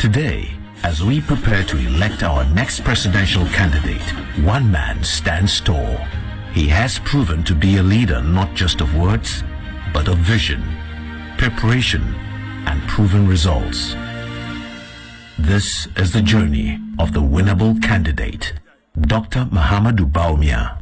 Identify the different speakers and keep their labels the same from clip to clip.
Speaker 1: Today, as we prepare to elect our next presidential candidate, one man stands tall. He has proven to be a leader not just of words, but of vision, preparation, and proven results. This is the journey of the winnable candidate, Dr. Mahamudu Bawumia.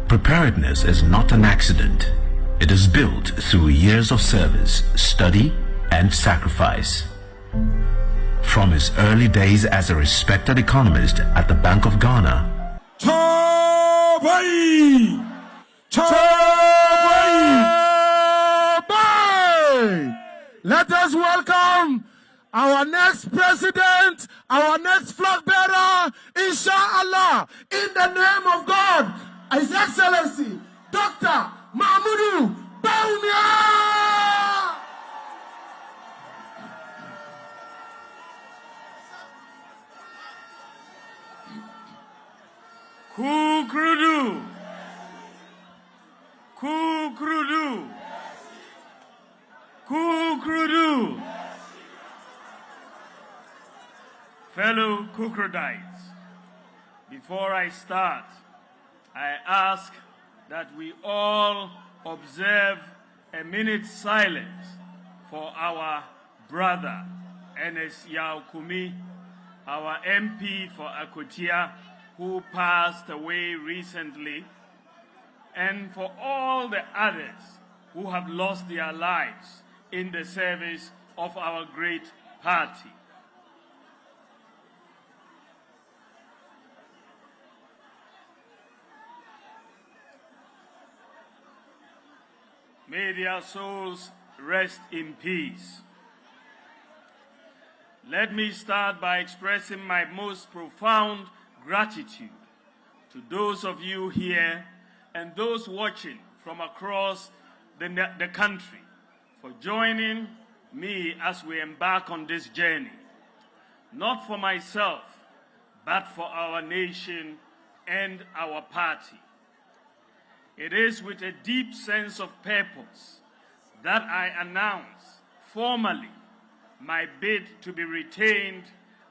Speaker 1: Preparedness is not an accident. It is built through years of service, study, and sacrifice. From his early days as a respected economist at the Bank of Ghana,
Speaker 2: let us welcome our next president, our next flag bearer, inshallah, in the name of God, His Excellency, Dr. Mahamudu Bawumia.
Speaker 3: Kukrudu. Kukrudu. Kukrudu. Fellow Kukrodites, before I start, I ask that we all observe a minute's silence for our brother, Enes Yaokumi, our MP for Akotia, who passed away recently, and for all the others who have lost their lives in the service of our great party. May their souls rest in peace. Let me start by expressing my most profound gratitude to those of you here and those watching from across the country for joining me as we embark on this journey, not for myself, but for our nation and our party. It is with a deep sense of purpose that I announce formally my bid to be retained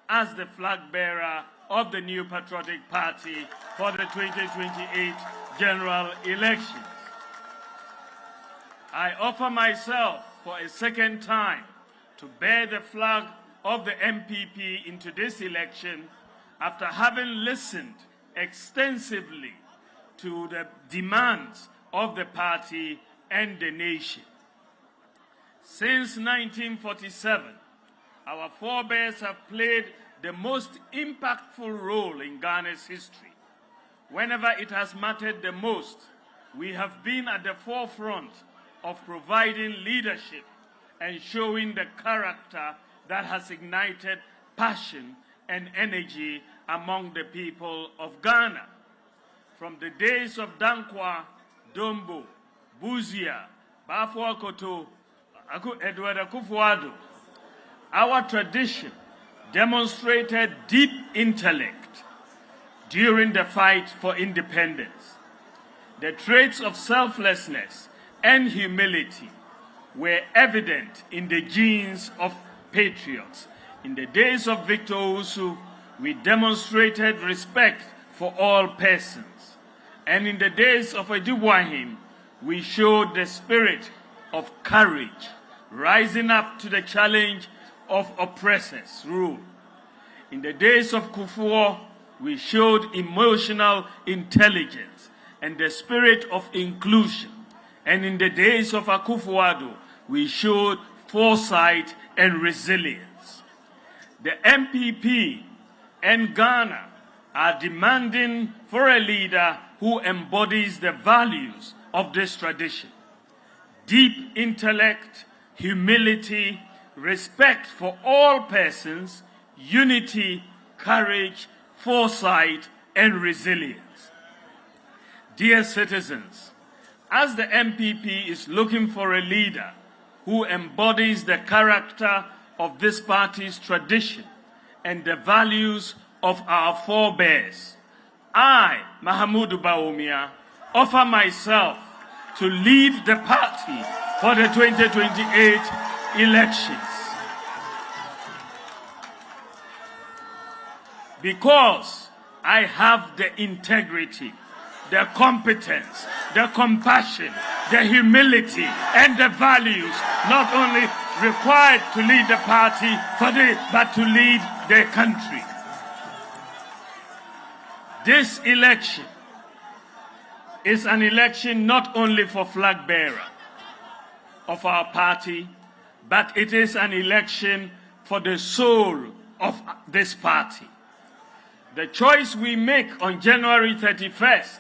Speaker 3: as the flag bearer of the New Patriotic Party for the 2028 general elections. I offer myself for a second time to bear the flag of the NPP into this election after having listened extensively to the demands of the party and the nation. Since 1947, our forebears have played the most impactful role in Ghana's history. Whenever it has mattered the most, we have been at the forefront of providing leadership and showing the character that has ignited passion and energy among the people of Ghana. From the days of Dankwa, Dombo, Buzia, Bafo Akoto, Edward Akufo-Addo, our tradition demonstrated deep intellect during the fight for independence. The traits of selflessness and humility were evident in the genes of patriots. In the days of Victor Owusu, we demonstrated respect for all persons. And in the days of Ejibwahim, we showed the spirit of courage, rising up to the challenge of oppressors' rule. In the days of Kufuor, we showed emotional intelligence and the spirit of inclusion. And in the days of Akufo-Addo, we showed foresight and resilience. The NPP and Ghana are demanding for a leader who embodies the values of this tradition: deep intellect, humility, respect for all persons, unity, courage, foresight, and resilience. Dear citizens, as the NPP is looking for a leader who embodies the character of this party's tradition and the values of our forebears, I, Mahamudu Bawumia, offer myself to lead the party for the 2028 elections. because I have the integrity, the competence, the compassion, the humility, and the values not only required to lead the party, but to lead the country. This election is an election not only for flag bearer of our party, but it is an election for the soul of this party. The choice we make on January 31st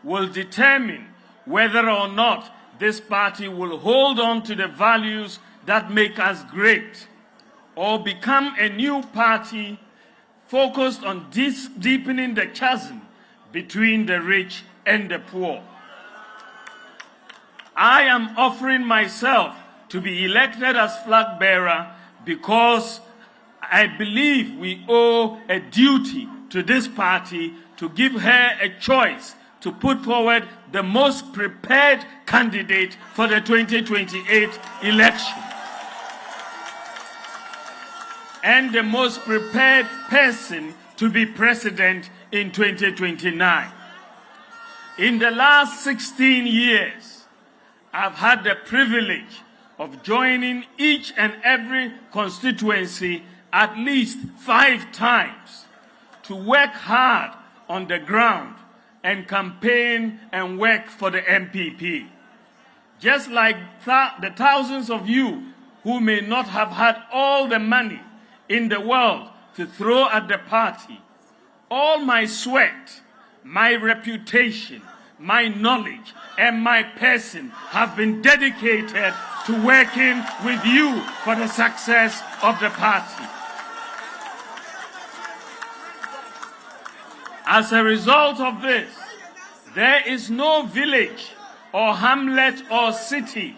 Speaker 3: will determine whether or not this party will hold on to the values that make us great, or become a new party focused on deepening the chasm between the rich and the poor. I am offering myself to be elected as flag bearer because I believe we owe a duty to this party to give her a choice to put forward the most prepared candidate for the 2028 election and the most prepared person to be president in 2029. In the last 16 years, I've had the privilege of joining each and every constituency at least 5 times to work hard on the ground and campaign and work for the NPP. Just like the thousands of you who may not have had all the money in the world to throw at the party, all my sweat, my reputation, my knowledge, and my person have been dedicated to working with you for the success of the party. As a result of this, there is no village or hamlet or city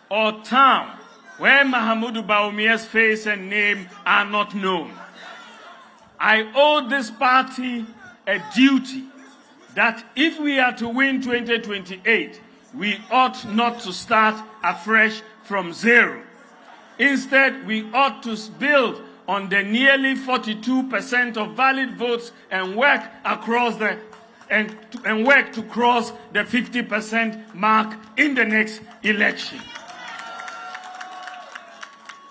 Speaker 3: or town where Mahamudu Bawumia's face and name are not known. I owe this party a duty that if we are to win 2028, we ought not to start afresh from zero. Instead, we ought to build on the nearly 42% of valid votes and work to cross the 50% mark in the next election.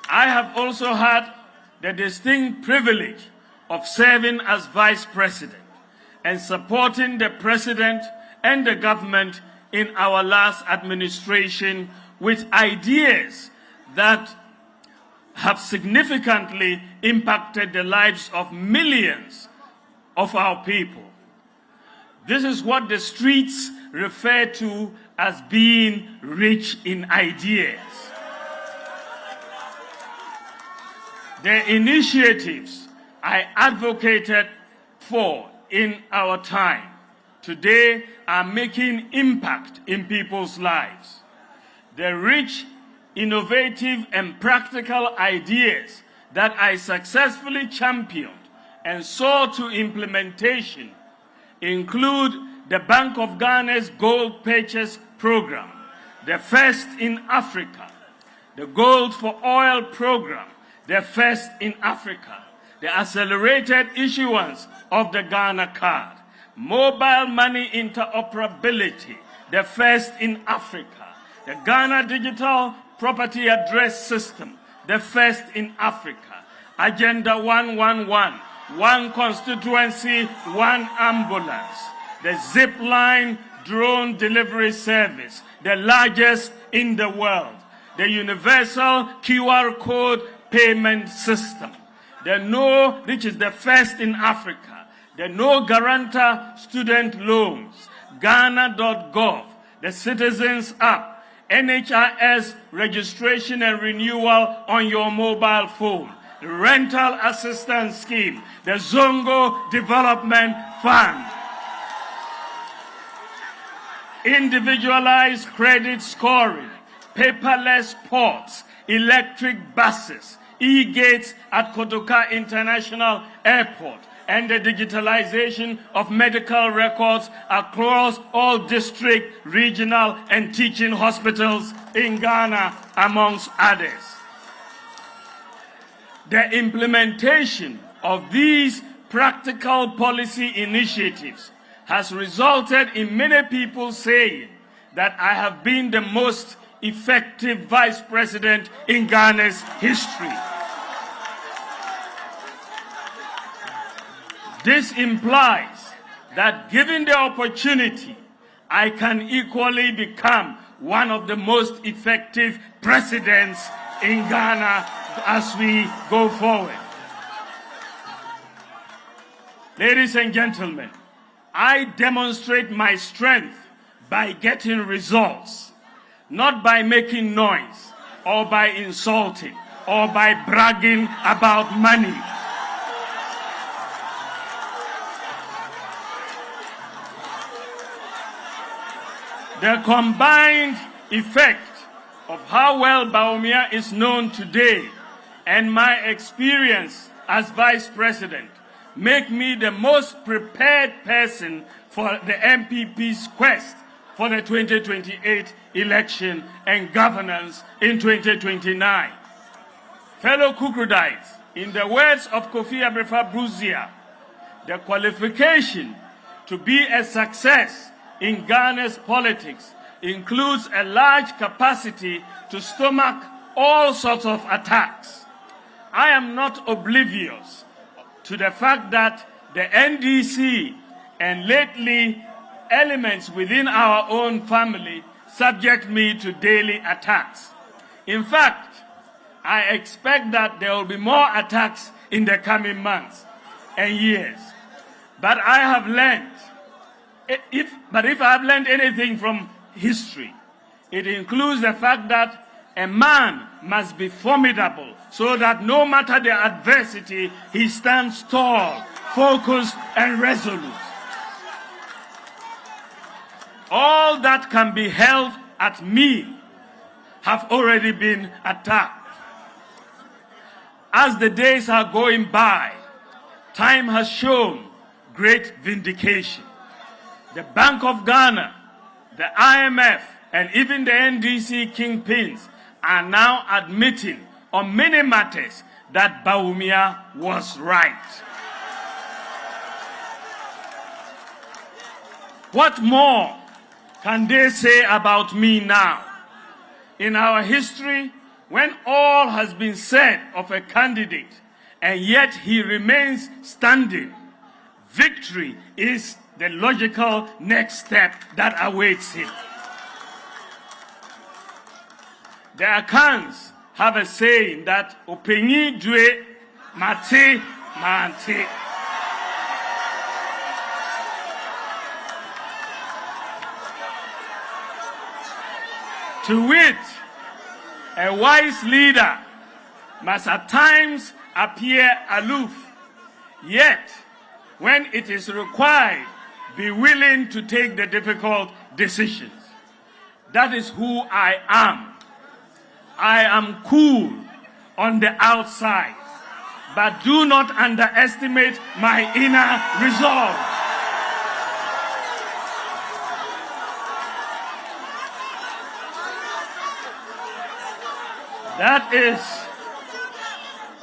Speaker 3: I have also had the distinct privilege of serving as vice president and supporting the president and the government in our last administration with ideas that have significantly impacted the lives of millions of our people. This is what the streets refer to as being rich in ideas. The initiatives I advocated for in our time today are making impact in people's lives. The rich, innovative, and practical ideas that I successfully championed and saw to implementation include the Bank of Ghana's Gold Purchase Program, the first in Africa, the Gold for Oil Program, the first in Africa, the accelerated issuance of the Ghana card, mobile money interoperability, the first in Africa, the Ghana Digital Property Address System, the first in Africa, Agenda 111, one constituency, one ambulance, the Zipline drone delivery service, the largest in the world, the universal QR code payment system, which is the first in Africa, the no guarantor student loans, Ghana.gov, the Citizens app, NHIS registration and renewal on your mobile phone, the rental assistance scheme, the Zongo Development Fund, individualized credit scoring, paperless ports, electric buses, e-gates at Kotoka International Airport, and the digitalization of medical records across all district, regional, and teaching hospitals in Ghana, amongst others. The implementation of these practical policy initiatives has resulted in many people saying that I have been the most effective vice president in Ghana's history. This implies that given the opportunity, I can equally become one of the most effective presidents in Ghana as we go forward. Ladies and gentlemen, I demonstrate my strength by getting results, not by making noise, or by insulting, or by bragging about money. The combined effect of how well Bawumia is known today and my experience as vice president make me the most prepared person for the NPP's quest for the 2028 election and governance in 2029. Fellow Kukudites, in the words of Kofi Abrefa-Bruzia, the qualification to be a success in Ghana's politics includes a large capacity to stomach all sorts of attacks. I am not oblivious to the fact that the NDC and lately elements within our own family subject me to daily attacks. In fact, I expect that there will be more attacks in the coming months and years. But I have learned, if I have learned anything from history, it includes the fact that a man must be formidable so that no matter the adversity, he stands tall, focused, and resolute. All that can be held at me have already been attacked. As the days are going by, time has shown great vindication. The Bank of Ghana, the IMF, and even the NDC kingpins are now admitting on many matters that Bawumia was right. What more can they say about me now? In our history, when all has been said of a candidate and yet he remains standing, victory is the logical next step that awaits him. The Akans have a saying that Openyi dwe mate mante. To wit, a wise leader must at times appear aloof, yet when it is required, be willing to take the difficult decisions. That is who I am. I am cool on the outside, but do not underestimate my inner resolve.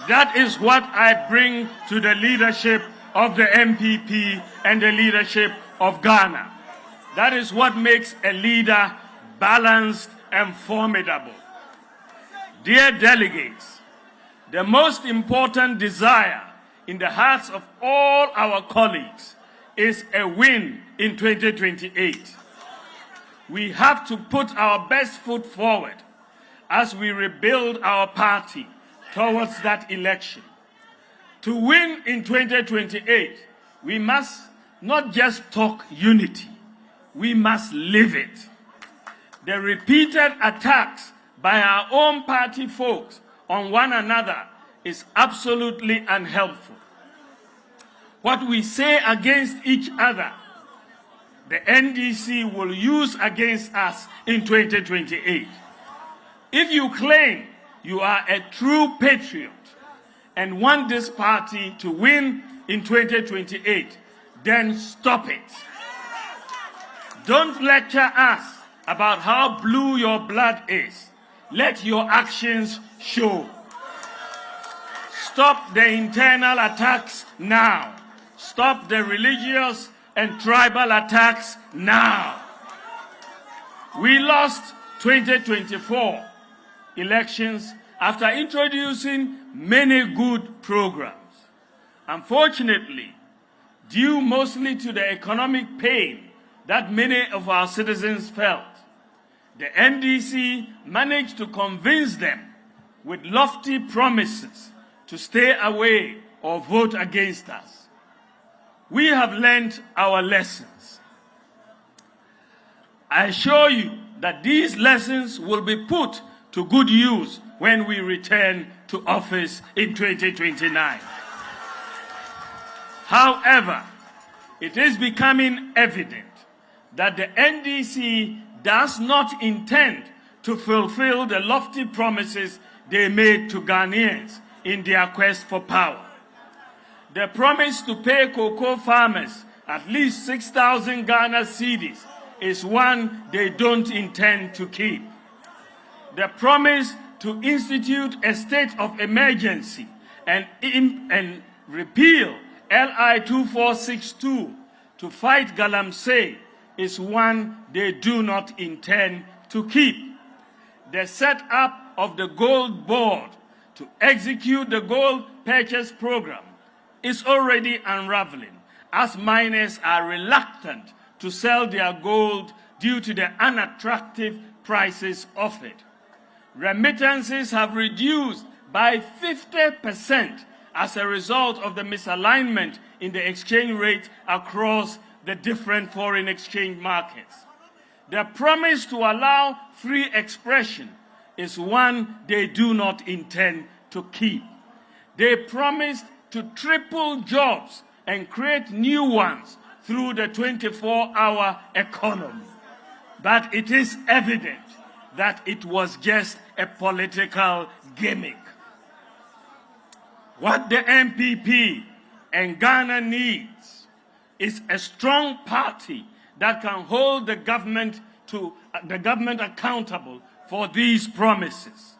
Speaker 3: That is what I bring to the leadership of the NPP and the leadership of Ghana. That is what makes a leader balanced and formidable. Dear delegates, the most important desire in the hearts of all our colleagues is a win in 2028. We have to put our best foot forward as we rebuild our party towards that election. To win in 2028, we must not just talk unity, we must live it. The repeated attacks by our own party folks on one another is absolutely unhelpful. What we say against each other, the NDC will use against us in 2028. If you claim you are a true patriot and want this party to win in 2028, then stop it. Don't lecture us about how blue your blood is. Let your actions show. Stop the internal attacks now stop the religious and tribal attacks now. We lost 2024 elections after introducing many good programs. Unfortunately, due mostly to the economic pain that many of our citizens felt, the NDC managed to convince them with lofty promises to stay away or vote against us. We have learned our lessons. I assure you that these lessons will be put to good use when we return to office in 2029. However, it is becoming evident that the NDC does not intend to fulfill the lofty promises they made to Ghanaians in their quest for power. The promise to pay cocoa farmers at least 6,000 Ghana cedis is one they don't intend to keep. The promise to institute a state of emergency and repeal LI 2462 to fight galamsey is one they do not intend to keep. The setup of the gold board to execute the gold purchase program is already unraveling, as miners are reluctant to sell their gold due to the unattractive prices of it. Remittances have reduced by 50% as a result of the misalignment in the exchange rate across the different foreign exchange markets. The promise to allow free expression is one they do not intend to keep. They promised to triple jobs and create new ones through the 24-hour economy. But it is evident that it was just a political gimmick. What the NPP and Ghana needs is a strong party that can hold the government accountable for these promises.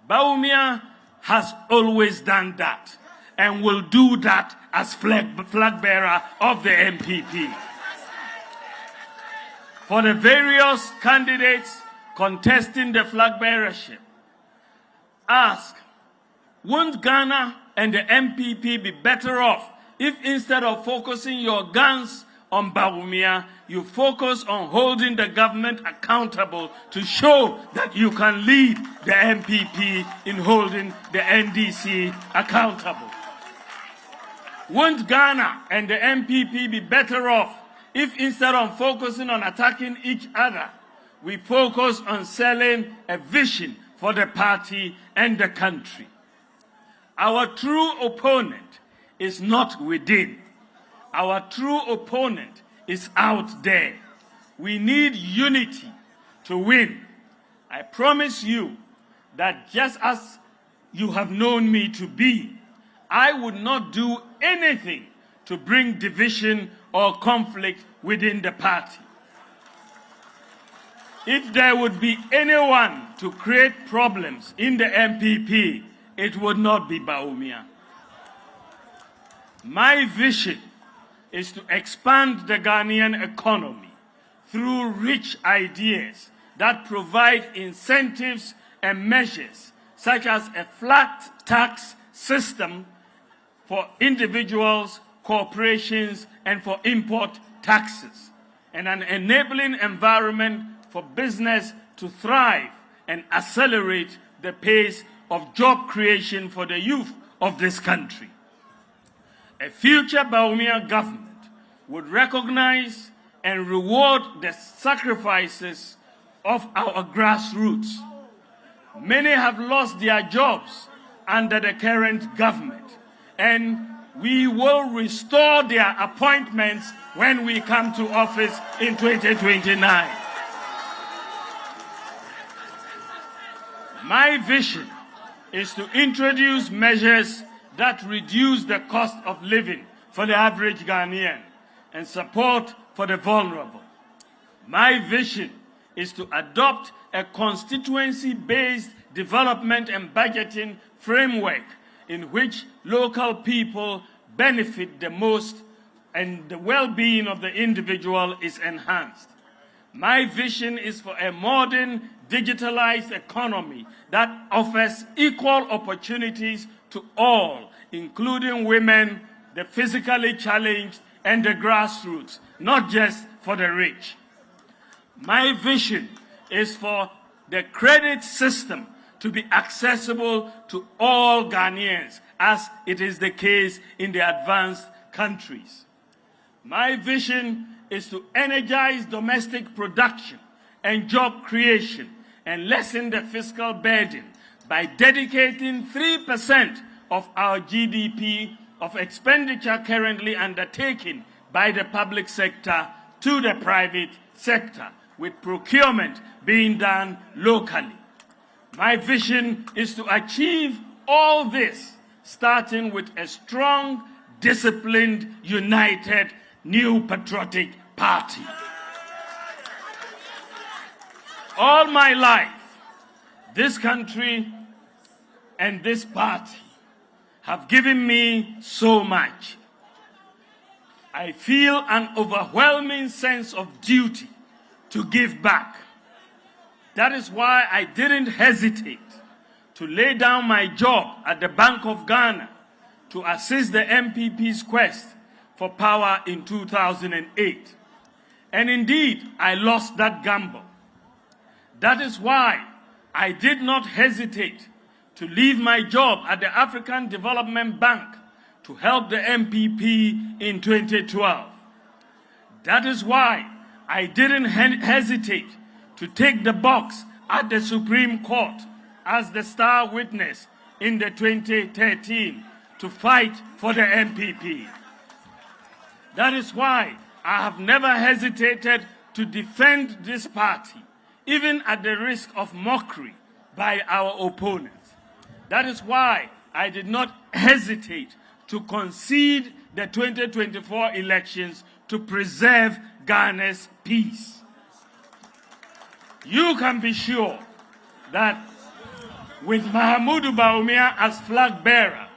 Speaker 3: Bawumia has always done that and will do that as flag bearer of the NPP. For the various candidates contesting the flag bearership, ask, won't Ghana and the NPP be better off if instead of focusing your guns on Bawumia, you focus on holding the government accountable to show that you can lead the NPP in holding the NDC accountable? Won't Ghana and the NPP be better off if instead of focusing on attacking each other, we focus on selling a vision for the party and the country? Our true opponent is not within. Our true opponent is out there. We need unity to win. I promise you that just as you have known me to be, I would not do anything to bring division or conflict within the party. If there would be anyone to create problems in the NPP, it would not be Bawumia. My vision is to expand the Ghanaian economy through rich ideas that provide incentives and measures such as a flat tax system for individuals, corporations, and for import taxes, and an enabling environment for business to thrive and accelerate the pace of job creation for the youth of this country. A future Bawumia government would recognize and reward the sacrifices of our grassroots. Many have lost their jobs under the current government, and we will restore their appointments when we come to office in 2029. My vision is to introduce measures that reduce the cost of living for the average Ghanaian and support for the vulnerable. My vision is to adopt a constituency-based development and budgeting framework in which local people benefit the most and the well-being of the individual is enhanced. My vision is for a modern, digitalized economy that offers equal opportunities to all, including women, the physically challenged, and the grassroots, not just for the rich. My vision is for the credit system to be accessible to all Ghanaians, as it is the case in the advanced countries. My vision is to energize domestic production and job creation and lessen the fiscal burden by dedicating 3% of our GDP of expenditure currently undertaken by the public sector to the private sector, with procurement being done locally. My vision is to achieve all this, starting with a strong, disciplined, united, new patriotic party. All my life, this country and this party have given me so much. I feel an overwhelming sense of duty to give back. That is why I didn't hesitate to lay down my job at the Bank of Ghana to assist the NPP's quest for power in 2008. And indeed, I lost that gamble. That is why I did not hesitate to leave my job at the African Development Bank to help the NPP in 2012. That is why I didn't hesitate to take the box at the Supreme Court as the star witness in the 2013 to fight for the NPP. That is why I have never hesitated to defend this party, even at the risk of mockery by our opponents. That is why I did not hesitate to concede the 2024 elections to preserve Ghana's peace. You can be sure that with Mahamudu Bawumia as flag bearer,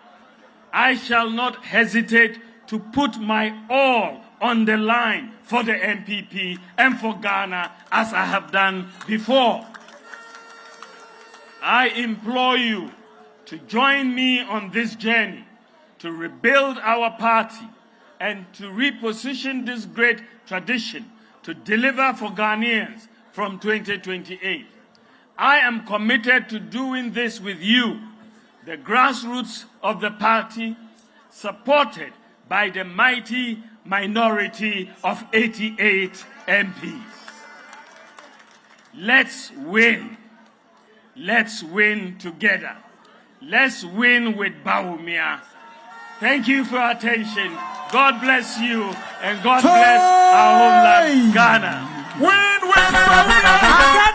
Speaker 3: I shall not hesitate to put my all on the line for the NPP and for Ghana, as I have done before. I implore you to join me on this journey to rebuild our party and to reposition this great tradition to deliver for Ghanaians from 2028. I am committed to doing this with you, the grassroots of the party, supported by the mighty minority of 88 MPs. Let's win. Let's win together. Let's win with Bawumia. Thank you for your attention. God bless you, and God bless our homeland, Ghana.
Speaker 2: Win, win, Bawumia.